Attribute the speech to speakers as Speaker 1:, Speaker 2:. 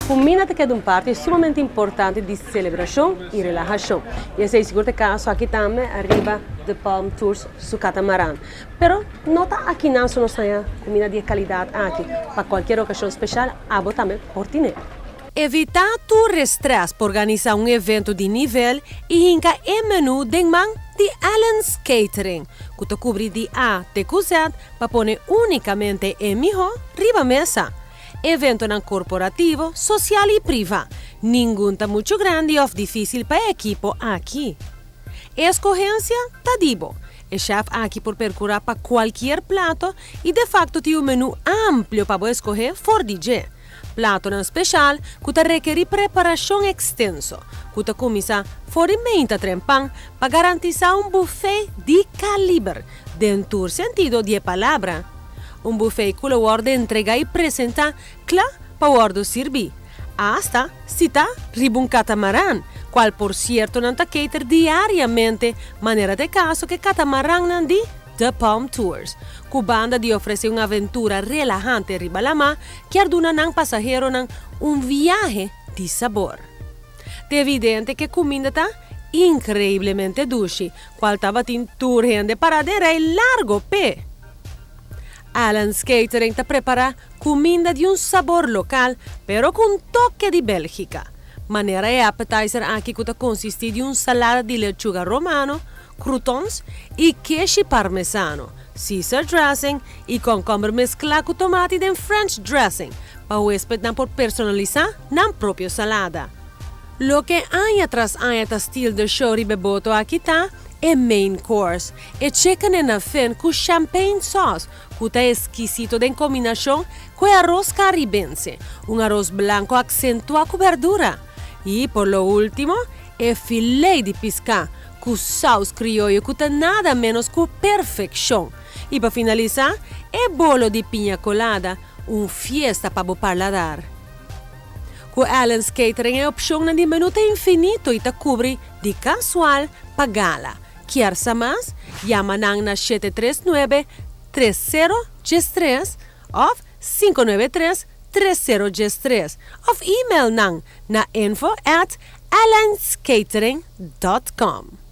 Speaker 1: Comida que é um parte extremamente importante de celebração e relaxação. E esse é seguro caso aqui também arriba de Palm Tours su catamarã. Pero nota aqui não só tem comida de qualidade aqui. Para qualquer ocasião especial, abo também portine.
Speaker 2: Evitar tu estresse por organizar um evento de nível e inca o menu de man de Allen's Catering, que te cobre de A até Z para pôr unicamente em mijo riba mesa. Evento não corporativo, social e privado. Nenhum tá muito grande ou difícil para equipo aqui. Escorrência tá dibo. O chef aqui por percurar para qualquer prato e de facto tem um menu amplo para escolher for DJ. Prato não especial que te requer preparação extenso, que te começa fortemente trempan para garantizar um buffet de calibre, dentro do sentido de palavra. Um buffet que o ordem entrega e apresenta, claro, para o ordem servir. Hasta cita ribun catamarã, qual por certo não te cater diariamente, maneira de caso que catamarã não de The Palm Tours, que banda de oferecer uma aventura relajante riba la mar, que arduna ng pasajero ng viaje de sabor. É evidente que comida está increíblemente dulce, qual estava tin turgente para de largo pé. Allen's Catering te prepara comida de um sabor local, pero com toque de Bélgica. Maneira de appetizer aqui que consiste de salada de lechuga romano, croutons e queijo parmesano, Caesar dressing e concombre mesclado com tomate de French dressing, para o hóspede não por personalizar na própria salada. Lo que aña tras aña ta estilo de show ribeboto aqui tá é main course, e chicken en fin com champagne sauce, que tá exquisito de combinação com arroz caribense, arroz branco acentuado com verdura. E por lo último, é filé de pescado, com sauce criollo que tá nada menos que perfeição. E para finalizar, é bolo de piña colada, fiesta para o paladar. Com Allen's Catering é opção de menu infinito e te cobre de casual para gala. Quer saber mais? Llama na 739-3013 ou 593-3013 ou e-mail na info@allenscatering.com.